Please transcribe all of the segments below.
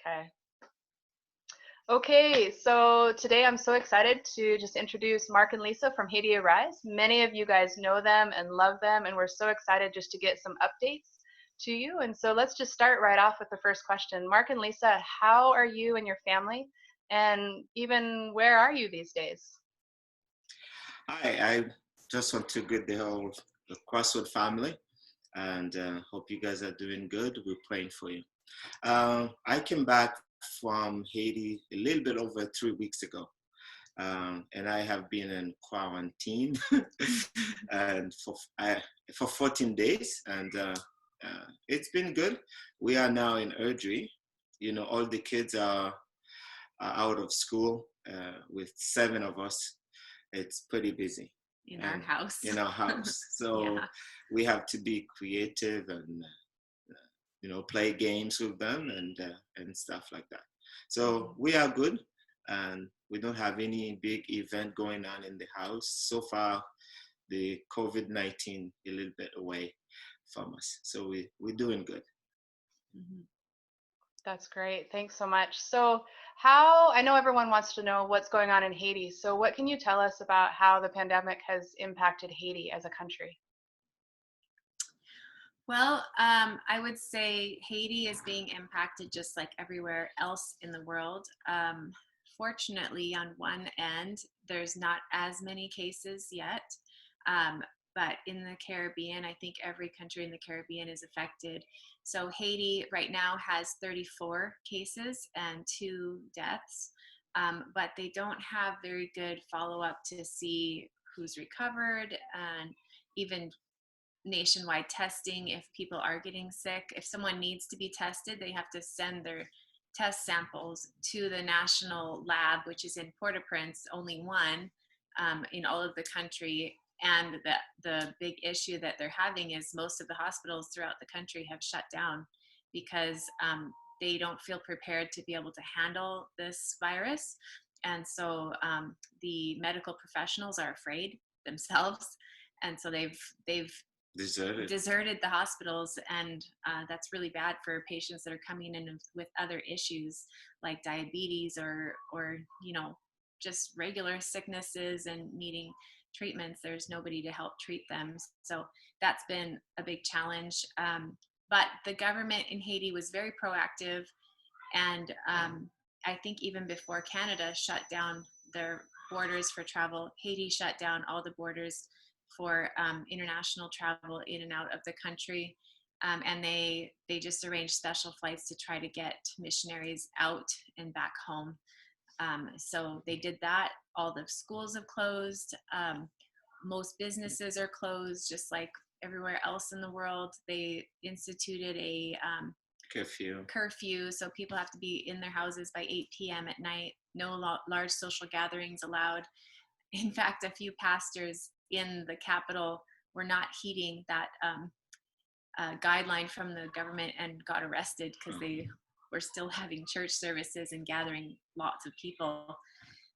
Okay. Okay, so today I'm so excited to just introduce Mark and Lisa from Haiti Arise. Many of you guys know them and love them, and we're so excited just to get some updates to you. And so let's just start right off with the first question. Mark and Lisa, how are you and your family? And even where are you these days? Hi, I just want to greet the Crossroad family and hope you guys are doing good. We're praying for you. I came back from Haiti a little bit over 3 weeks ago, and I have been in quarantine and for 14 days, and it's been good. We are now in Erdry. You know, all the kids are out of school with 7 of us. It's pretty busy in our and house. in our house. So Yeah. we have to be creative and play games with them and stuff like that. So we are good, and we don't have any big event going on in the house so far. The COVID-19 a little bit away from us, so we're doing good. Mhm. That's great. Thanks so much. So, how I know everyone wants to know what's going on in Haiti. So, what can you tell us about how the pandemic has impacted Haiti as a country? Well, I would say Haiti is being impacted just like everywhere else in the world. Fortunately, on one end, there's not as many cases yet. Um, but in the Caribbean, I think every country in the Caribbean is affected. So Haiti right now has 34 cases and 2 deaths, but they don't have very good follow up to see who's recovered and even nationwide testing if people are getting sick. If someone needs to be tested, they have to send their test samples to the national lab, which is in Port-au-Prince, only one in all of the country. And the big issue that they're having is most of the hospitals throughout the country have shut down because they don't feel prepared to be able to handle this virus. And so the medical professionals are afraid themselves. And so they've deserted the hospitals, and that's really bad for patients that are coming in with other issues like diabetes or just regular sicknesses and needing treatments. There's nobody to help treat them, so that's been a big challenge. But the government in Haiti was very proactive, and I think even before Canada shut down their borders for travel, Haiti shut down all the borders for international travel in and out of the country. And they just arranged special flights to try to get missionaries out and back home. So they did that. All the schools have closed. Most businesses are closed, just like everywhere else in the world. They instituted a curfew, so people have to be in their houses by 8 p.m. at night. No large social gatherings allowed. In fact, a few pastors in the capital were not heeding that guideline from the government and got arrested because they were still having church services and gathering lots of people.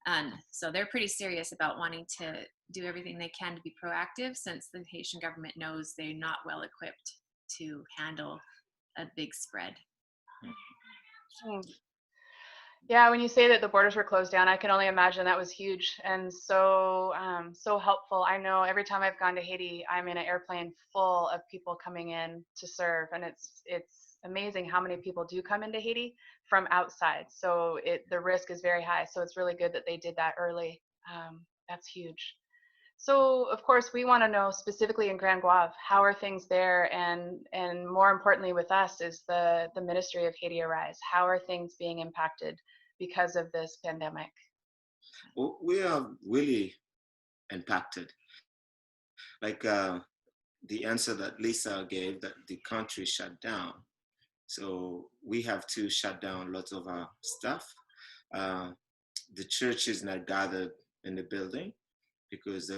And so they're pretty serious about wanting to do everything they can to be proactive, since the Haitian government knows they're not well equipped to handle a big spread. Hmm. Yeah, when you say that the borders were closed down, I can only imagine that was huge and so helpful. I know every time I've gone to Haiti, I'm in an airplane full of people coming in to serve, and it's amazing how many people do come into Haiti from outside. So the risk is very high. So it's really good that they did that early. That's huge. So, of course, we want to know specifically in Grand Guave, how are things there, and more importantly with us is the Ministry of Haiti Arise. How are things being impacted because of this pandemic? Well, we are really impacted. Like the answer that Lisa gave, that the country shut down. So we have to shut down lots of our stuff. Uh, the church is not gathered in the building because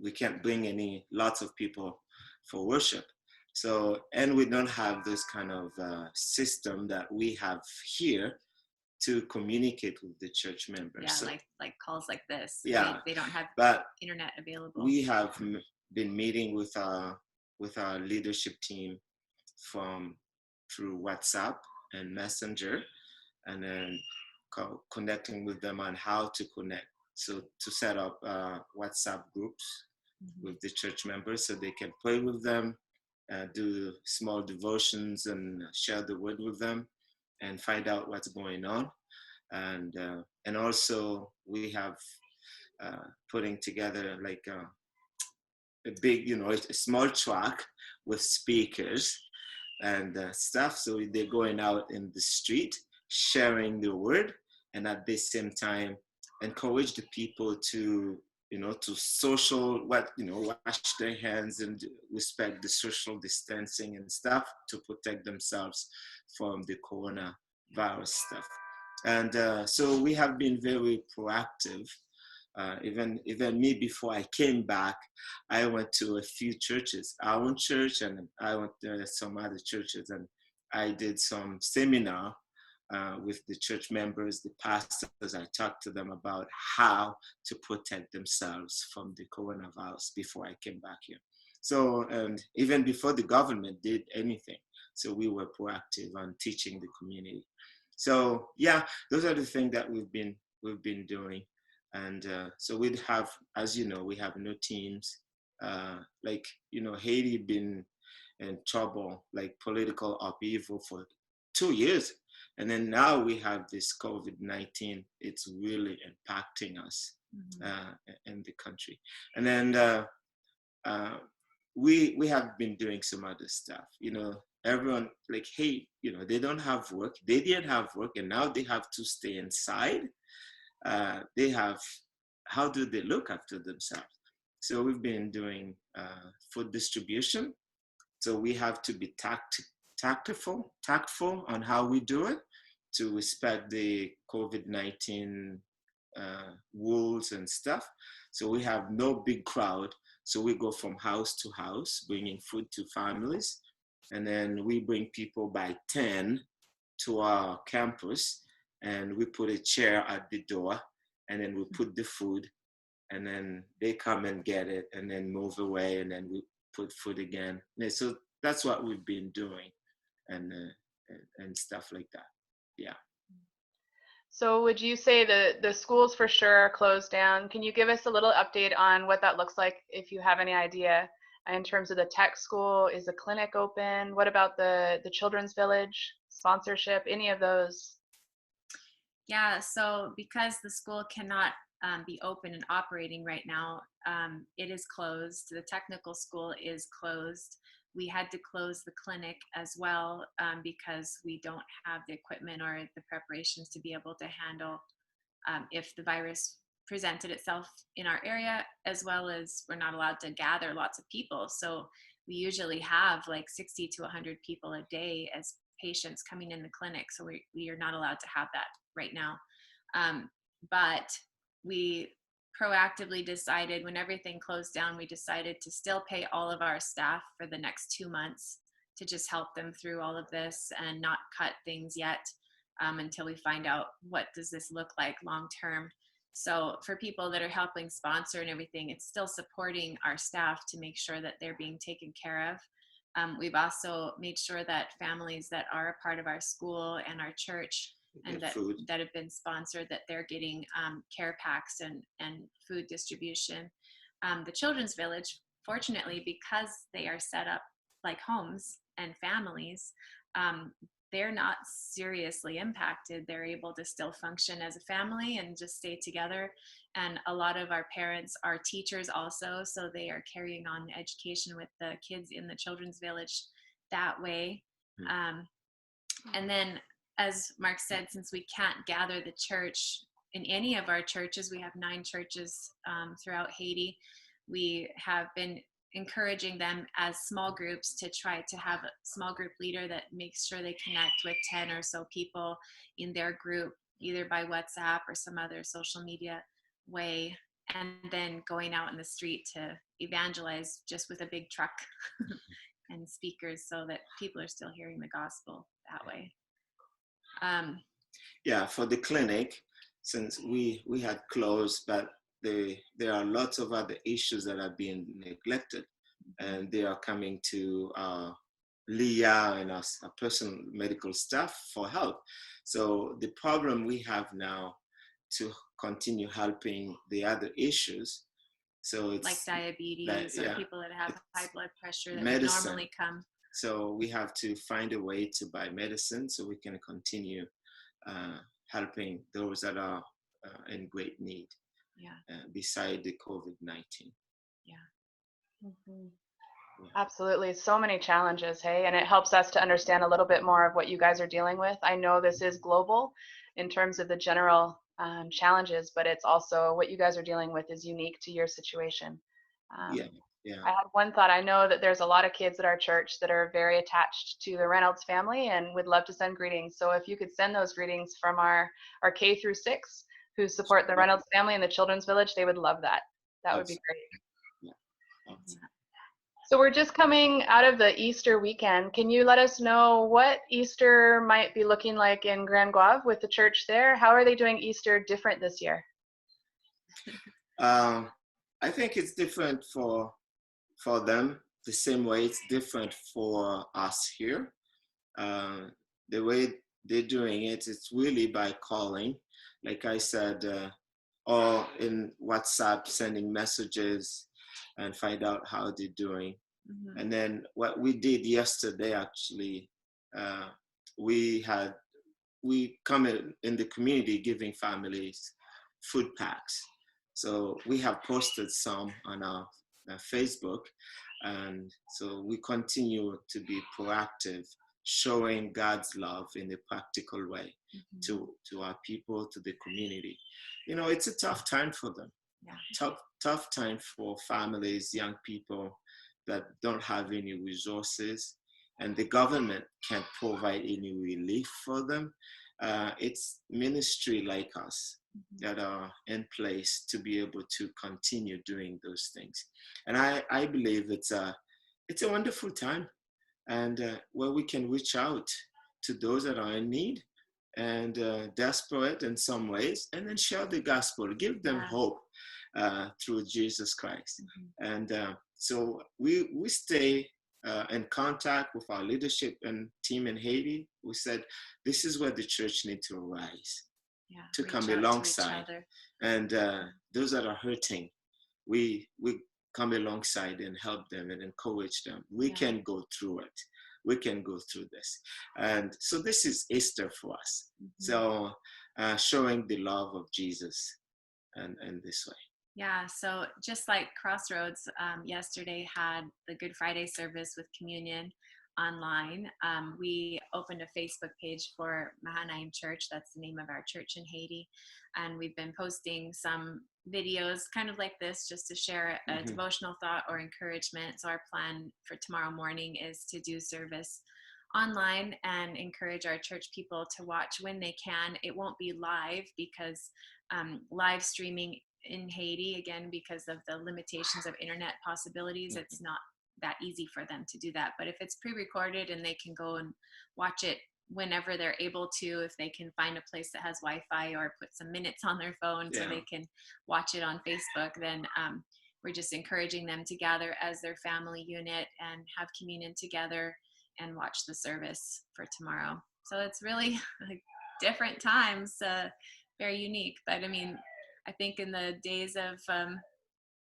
we can't bring lots of people for worship. So, and we don't have this kind of system that we have here to communicate with the church members. Yeah, so, like calls like this. Yeah, they don't have but internet available. We have been meeting with our leadership team through WhatsApp and Messenger, and then connecting with them on how to connect. So to set up WhatsApp groups with the church members so they can pray with them, do small devotions and share the word with them and find out what's going on. And also we have putting together like a big, a small track with speakers and stuff. So they're going out in the street, sharing the word, and at the same time, encourage the people to, to wash their hands and respect the social distancing and stuff to protect themselves from the coronavirus stuff. And so we have been very proactive. Even me, before I came back, I went to a few churches, our own church, and I went to some other churches, and I did some seminar with the church members, the pastors. I talked to them about how to protect themselves from the coronavirus before I came back here. So, and even before the government did anything, so we were proactive on teaching the community. So yeah, those are the things that we've been doing. And so we'd have, as you know, we have no teams. Haiti been in trouble, like political upheaval for 2 years. And then now we have this COVID-19. It's really impacting us in the country. And then we have been doing some other stuff. Everyone like, hey, they don't have work. They didn't have work, and now they have to stay inside. How do they look after themselves? So we've been doing food distribution. So we have to be tactful on how we do it to respect the COVID-19 rules and stuff. So we have no big crowd. So we go from house to house, bringing food to families. And then we bring people by 10 to our campus, and we put a chair at the door, and then we put the food, and then they come and get it and then move away, and then we put food again. And so that's what we've been doing, and stuff like that. Yeah. So would you say the schools for sure are closed down? Can you give us a little update on what that looks like, if you have any idea, in terms of the tech school? Is the clinic open? What about the children's village sponsorship? Any of those? Yeah, so because the school cannot be open and operating right now, it is closed. The technical school is closed. We had to close the clinic as well because we don't have the equipment or the preparations to be able to handle if the virus presented itself in our area, as well as we're not allowed to gather lots of people. So we usually have like 60 to 100 people a day as patients coming in the clinic. So we are not allowed to have that right now. But we proactively decided, when everything closed down, we decided to still pay all of our staff for the next 2 months to just help them through all of this and not cut things yet until we find out what does this look like long term. So for people that are helping sponsor and everything, it's still supporting our staff to make sure that they're being taken care of. We've also made sure that families that are a part of our school and our church and that have been sponsored, that they're getting care packs and food distribution. The Children's Village, fortunately, because they are set up like homes and families, they're not seriously impacted. They're able to still function as a family and just stay together. And a lot of our parents are teachers also, so they are carrying on the education with the kids in the Children's Village that way. And then, as Mark said, since we can't gather the church in any of our churches, we have 9 churches throughout Haiti, we have been encouraging them as small groups to try to have a small group leader that makes sure they connect with 10 or so people in their group, either by WhatsApp or some other social media way, and then going out in the street to evangelize just with a big truck and speakers so that people are still hearing the gospel that way. Yeah, for the clinic, since we had closed, but there are lots of other issues that are being neglected, and they are coming to Leah and us, a personal medical staff for help. So the problem we have now to continue helping the other issues. So like it's like, diabetes or yeah, people that have high it's blood pressure that would medicine. normally come. So we have to find a way to buy medicine so we can continue uh, helping those that are in great need Yeah. beside the COVID-19. Yeah. Mhm. Yeah. Absolutely. So many challenges, hey? And it helps us to understand a little bit more of what you guys are dealing with. I know this is global in terms of the general challenges, but it's also what you guys are dealing with is unique to your situation. Yeah. Um, Yeah. I had one thought. I know that there's a lot of kids at our church that are very attached to the Reynolds family and would love to send greetings. So if you could send those greetings from our K through 6 who support the Reynolds family in the Children's Village, they would love that. That would be great. Yeah. So we're just coming out of the Easter weekend. Can you let us know what Easter might be looking like in Grand Guave with the church there? How are they doing Easter different this year? I think it's different for them the same way it's different for us here. The way they're doing it, it's really by calling, like I said, or in WhatsApp, sending messages and find out how they're doing. Mm-hmm. And then what we did yesterday, actually, uh, we come in the community giving families food packs. So we have posted some on our Facebook, and so we continue to be proactive, showing God's love in a practical way to our people, to the community. You know, it's a tough time for them. Yeah. Tough time for families, young people that don't have any resources, and the government can't provide any relief for them. It's ministry like us that are in place to be able to continue doing those things. And I believe it's a wonderful time, and where we can reach out to those that are in need and desperate in some ways, and then share the gospel, give them hope through Jesus Christ. And so we stay in contact with our leadership and team in Haiti. We said, this is where the church needs to arise, to come alongside. And those that are hurting, we come alongside and help them and encourage them. We can go through it. We can go through this. And so this is Easter for us. So showing the love of Jesus and this way. Yeah, so just like Crossroads yesterday had the Good Friday service with communion online, we opened a Facebook page for Mahanaim Church. That's the name of our church in Haiti. And we've been posting some videos kind of like this just to share a devotional thought or encouragement. So our plan for tomorrow morning is to do service online and encourage our church people to watch when they can. It won't be live because live streaming in Haiti, again, because of the limitations of internet possibilities, it's not that easy for them to do that. But if it's pre-recorded and they can go and watch it whenever they're able to, if they can find a place that has Wi-Fi or put some minutes on their phone so they can watch it on Facebook, then we're just encouraging them to gather as their family unit and have communion together and watch the service for tomorrow. So it's really like different times, very unique. But I mean, I think in the days of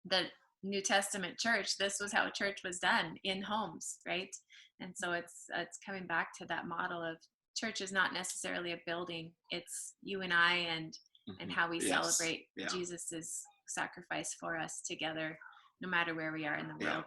the New Testament church, this was how church was done, in homes, right? And so it's coming back to that model of church is not necessarily a building. It's you and I and how we celebrate Jesus's sacrifice for us together, no matter where we are in the world.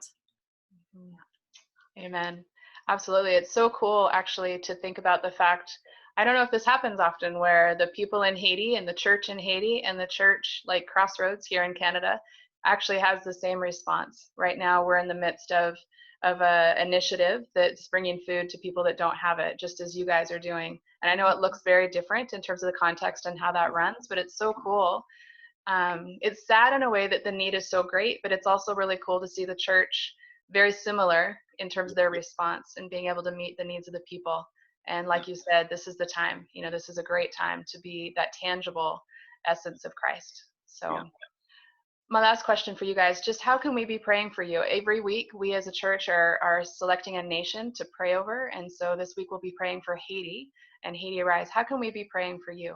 Amen. Absolutely. It's so cool actually to think about the fact, I don't know if this happens often, where the people in Haiti and the church in Haiti and the church like Crossroads here in Canada actually has the same response. Right now we're in the midst of a initiative that's bringing food to people that don't have it, just as you guys are doing. And I know it looks very different in terms of the context and how that runs, but it's so cool. It's sad in a way that the need is so great, but it's also really cool to see the church very similar in terms of their response and being able to meet the needs of the people. And like you said, this is the time, this is a great time to be that tangible essence of Christ. So My last question for you guys, just how can we be praying for you? Every week, we as a church are selecting a nation to pray over. And so this week we'll be praying for Haiti and Haiti Arise. How can we be praying for you?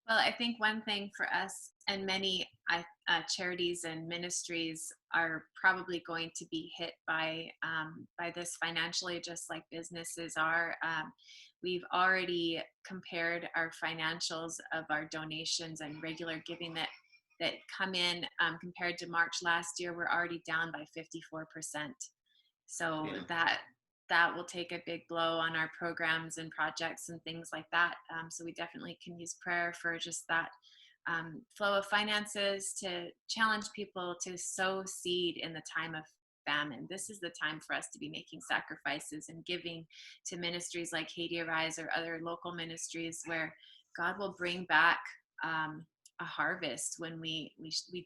Well, I think one thing for us and many charities and ministries are probably going to be hit by this financially, just like businesses are. We've already compared our financials of our donations and regular giving that come in compared to March last year. We're already down by 54%. So that will take a big blow on our programs and projects and things like that. So we definitely can use prayer for just that flow of finances, to challenge people to sow seed in the time of famine. This is the time for us to be making sacrifices and giving to ministries like Haiti Arise or other local ministries where God will bring back a harvest when we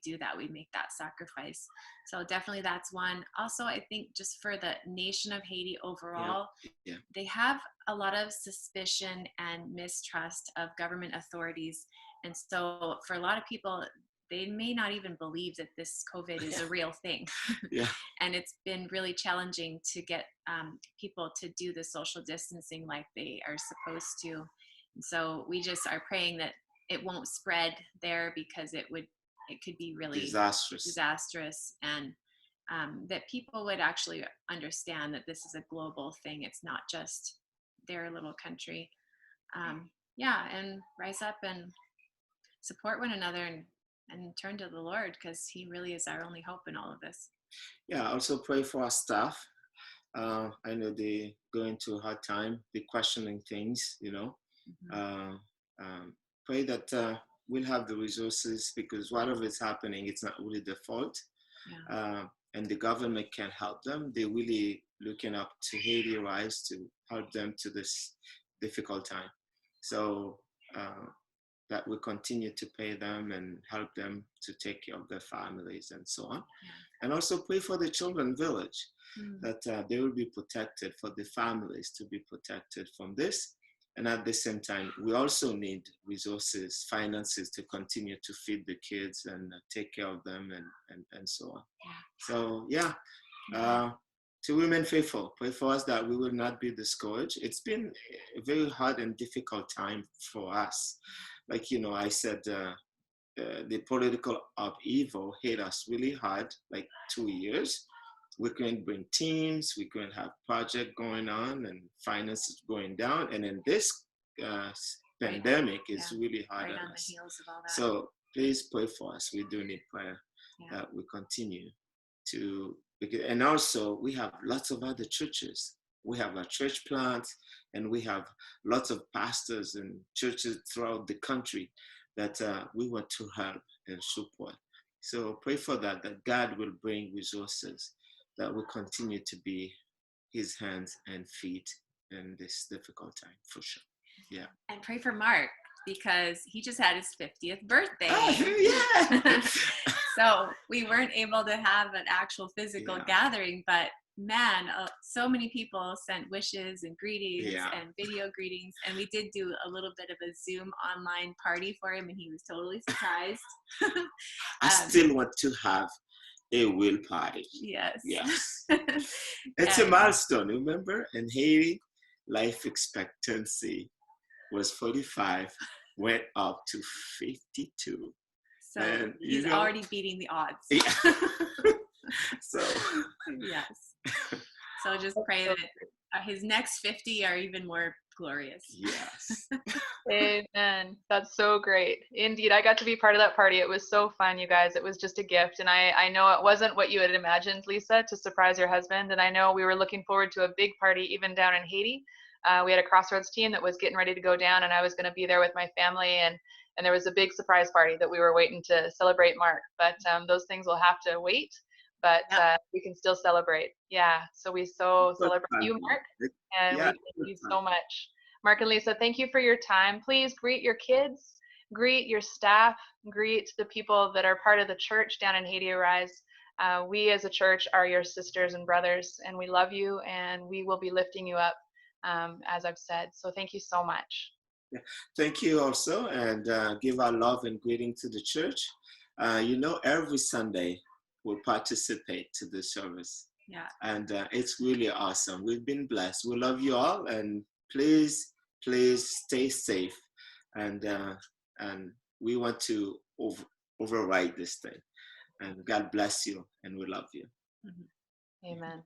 do that. We make that sacrifice. So definitely that's one. Also, I think just for the nation of Haiti overall, they have a lot of suspicion and mistrust of government authorities. And so for a lot of people, they may not even believe that this COVID is a real thing. And it's been really challenging to get people to do the social distancing like they are supposed to. And so we just are praying that it won't spread there, because it could be really disastrous, and that people would actually understand that this is a global thing. It's not just their little country. And rise up and support one another and turn to the Lord, because He really is our only hope in all of this. Also pray for our staff. I know they're going through a hard time. They're questioning things, pray that we'll have the resources, because whatever is happening, it's not really their fault. And the government can help them. They're really looking up to Haiti Arise to help them to this difficult time. So that we continue to pay them and help them to take care of their families and so on. And also pray for the children village, that they will be protected, for the families to be protected from this. And at the same time, we also need resources, finances to continue to feed the kids and take care of them and so on. So to remain faithful, pray for us that we will not be discouraged. It's been a very hard and difficult time for us. Like, I said, the political upheaval hit us really hard, like 2 years. We couldn't bring teams, we couldn't have project going on, and finances going down. And then this pandemic is really hard on us. The heels of all that. So please pray for us. We do need prayer that we continue to, and also we have lots of other churches. We have a church plant, and we have lots of pastors and churches throughout the country that we want to help and support. So pray for that God will bring resources that will continue to be His hands and feet in this difficult time, for sure. And pray for Mark, because he just had his 50th birthday. So we weren't able to have an actual physical gathering, but man, so many people sent wishes and greetings and video greetings, and we did do a little bit of a Zoom online party for him, and he was totally surprised. I still want to have a real party. Yes. It's a milestone. Remember, in Haiti, life expectancy was 45, went up to 52. So he's already beating the odds. So yes. So just pray that his next 50 are even more glorious. Yes. Amen. That's so great. Indeed, I got to be part of that party. It was so fun, you guys. It was just a gift. And I know it wasn't what you had imagined, Lisa, to surprise your husband. And I know we were looking forward to a big party even down in Haiti. We had a Crossroads team that was getting ready to go down, and I was going to be there with my family. And there was a big surprise party that we were waiting to celebrate Mark. But those things will have to wait. But we can still celebrate. So we celebrate you, Mark, and we thank you so much. Mark and Lisa, thank you for your time. Please greet your kids, greet your staff, greet the people that are part of the church down in Haiti Arise. We as a church are your sisters and brothers, and we love you, and we will be lifting you up, as I've said. So thank you so much. Thank you also, and give our love and greeting to the church. every Sunday we'll participate to the service. Yeah. And it's really awesome. We've been blessed. We love you all, and please, please stay safe. And we want to override this thing. And God bless you, and we love you. Mhm. Amen.